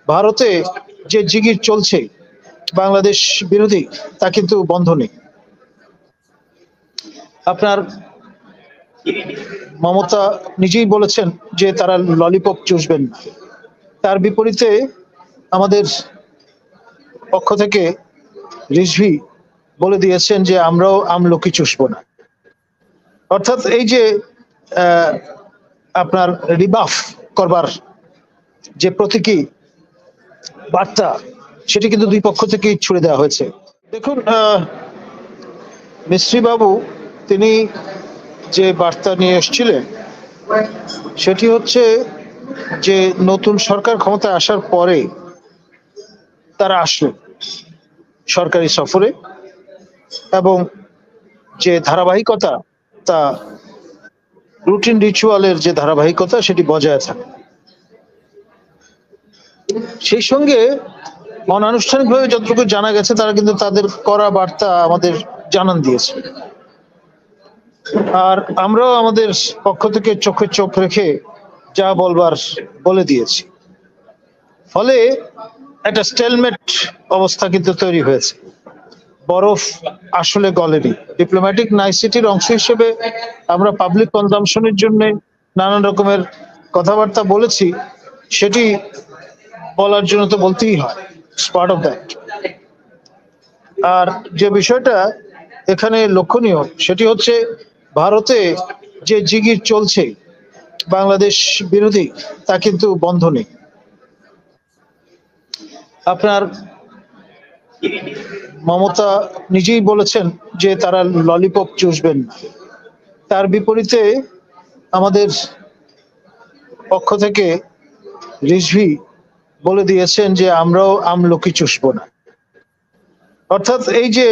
ভারতে যে জিগির চলছে বাংলাদেশ বিরোধী তা কিন্তু বন্ধ নেই। আপনার মমতা নিজেই বলেছেন যে তারা ললিপপ চুষবেন না। তার বিপরীতে আমাদের পক্ষ থেকে রিজভী বলে দিয়েছেন যে আমরাও আমলকি চুষবো না। অর্থাৎ এই যে আপনার রিবাফ করবার যে প্রতীকী বার্তা সেটি কিন্তু দুই পক্ষ থেকেই ছুড়ে দেওয়া হয়েছে। দেখুন, মিস্ত্রি বাবু তিনি যে বার্তা নিয়ে এসেছিলেন সেটি হচ্ছে যে নতুন সরকার ক্ষমতায় আসার পরে তারা আসলো সরকারি সফরে এবং যে ধারাবাহিকতা তা রুটিন রিচুয়ালের যে ধারাবাহিকতা সেটি বজায় থাকে। সেই সঙ্গে অনানুষ্ঠানিকভাবে যতটুকু জানা গেছে তারা কিন্তু তাদের করা বার্তা আমাদের জানান দিয়েছে, আর আমরাও আমাদের পক্ষ থেকে চোখে চোখ রেখে যা বলবার বলে দিয়েছি। ফলে একটা স্টেলমেট অবস্থা কিন্তু তৈরি হয়েছে। বরফ আসলে গলেনি। ডিপ্লোম্যাটিক নাইসিটির অংশ হিসেবে আমরা পাবলিক কনজামশনের জন্য নানান রকমের কথাবার্তা বলেছি, সেটি বলার জন্য তো বলতেই হয়, পার্ট অফ দ্যাট। আর যে বিষয়টা এখানে লক্ষণীয় সেটি হচ্ছে ভারতে যে জিগির চলছে বাংলাদেশ বিরোধী তা কিন্তু বন্ধ নেই। আপনার মমতা নিজেই বলেছেন যে তারা ললিপপ চুষবেন না। তার বিপরীতে আমাদের পক্ষ থেকে রিজভী বলে দিয়েছেন যে আমরাও আমলকি চুষবো না। অর্থাৎ এই যে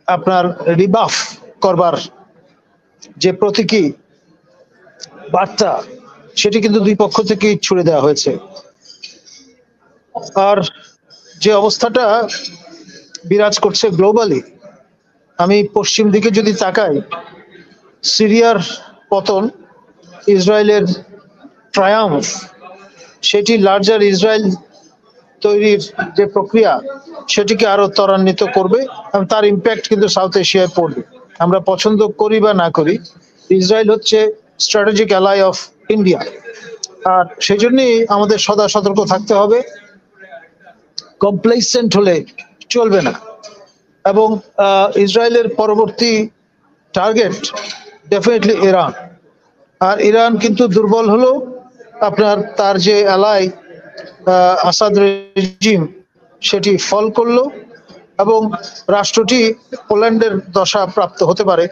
আপনার রিবাফ করবার যে প্রতীকী বার্তা সেটি কিন্তু দুই পক্ষ থেকেই ছুড়ে দেওয়া হয়েছে। আর যে অবস্থাটা বিরাজ করছে গ্লোবালি, আমি পশ্চিম দিকে যদি তাকাই, সিরিয়ার পতন, ইসরায়েলের ট্রায়াম্ফ, সেটি লার্জার ইসরায়েল তৈরির যে প্রক্রিয়া সেটিকে আরো ত্বরান্বিত করবে এবং তার ইম্প্যাক্ট কিন্তু সাউথ এশিয়ায় পড়বে। আমরা পছন্দ করি বা না করি, ইসরায়েল হচ্ছে স্ট্র্যাটেজিক অ্যালাই অফ ইন্ডিয়া, আর সেই জন্যই আমাদের সদা সতর্ক থাকতে হবে। কমপ্লেসেন্ট হলে চলবে না। এবং ইসরায়েলের পরবর্তী টার্গেট ডেফিনেটলি ইরান। আর ইরান কিন্তু দুর্বল হলো আপনার তার যে অ্যালাই আসাদ রেজিম সেটি ফল করলো এবং রাষ্ট্রটি পোল্যান্ডের দশা প্রাপ্ত হতে পারে।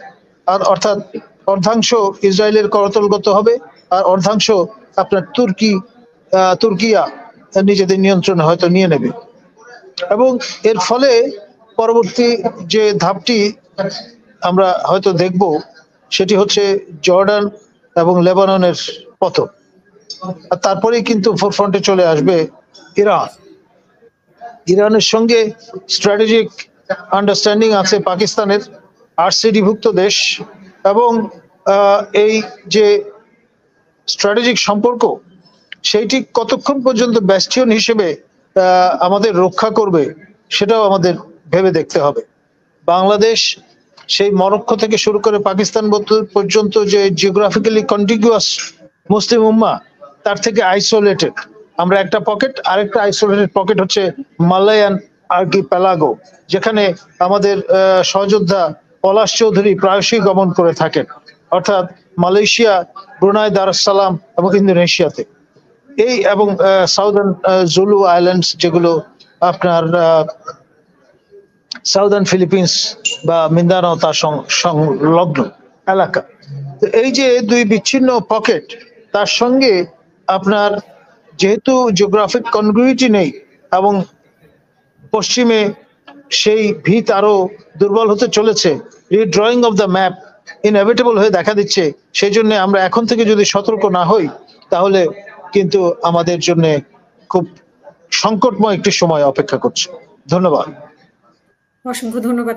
আর অর্থাৎ অর্ধাংশ ইসরায়েলের করতলগত হবে আর অর্ধাংশ আপনার তুর্কিয়া নিজেদের নিয়ন্ত্রণে হয়তো নিয়ে নেবে। এবং এর ফলে পরবর্তী যে ধাপটি আমরা হয়তো দেখব সেটি হচ্ছে জর্ডান এবং লেবাননের পতন। আর তারপরেই কিন্তু ফোরফ্রন্টে চলে আসবে ইরান। ইরানের সঙ্গে স্ট্র্যাটেজিক আন্ডারস্ট্যান্ডিং আছে পাকিস্তানের, আরসিডি-ভুক্ত দেশ, এবং এই যে স্ট্র্যাটেজিক সম্পর্ক সেইটি কতক্ষণ পর্যন্ত ব্যাস্টিয়ন হিসেবে আমাদের রক্ষা করবে সেটাও আমাদের ভেবে দেখতে হবে। বাংলাদেশ সেই মরক্কো থেকে শুরু করে পাকিস্তান পর্যন্ত যে জিওগ্রাফিক্যালি কন্টিগুয়াস মুসলিম উম্মাহ, তার থেকে আইসোলেটেড আমরা একটা পকেট, আরেকটা আইসোলেটেড পকেট হচ্ছে মালয়ান আর্কিপেলাগো, যেখানে আমাদের সহযোদ্ধা পলাশ চৌধুরী প্রায়শই গমন করে থাকেন, অর্থাৎ মালয়েশিয়া, ব্রুনাই, দারুস-সালাম এবং ইন্দোনেশিয়াতে। এই এবং সাউদার্ন জুলু আইল্যান্ডস, যেগুলো আপনার সাউদার্ন ফিলিপিন্স বা মিন্দানাও তার সংলগ্ন এলাকা। তো এই যে দুই বিচ্ছিন্ন পকেট, তার সঙ্গে আপনার যেহেতু জিওগ্রাফিক কনগ্রুইটি নেই এবং পশ্চিমে সেই ভিত আরো দুর্বল হতে চলেছে, রিড্রয়িং অফ দ্য ম্যাপ ইনএভিটেবল হয়ে দেখা দিচ্ছে। সেই জন্য আমরা এখন থেকে যদি সতর্ক না হই তাহলে কিন্তু আমাদের জন্য খুব সংকটময় একটি সময় অপেক্ষা করছে। ধন্যবাদ। অসংখ্য ধন্যবাদ।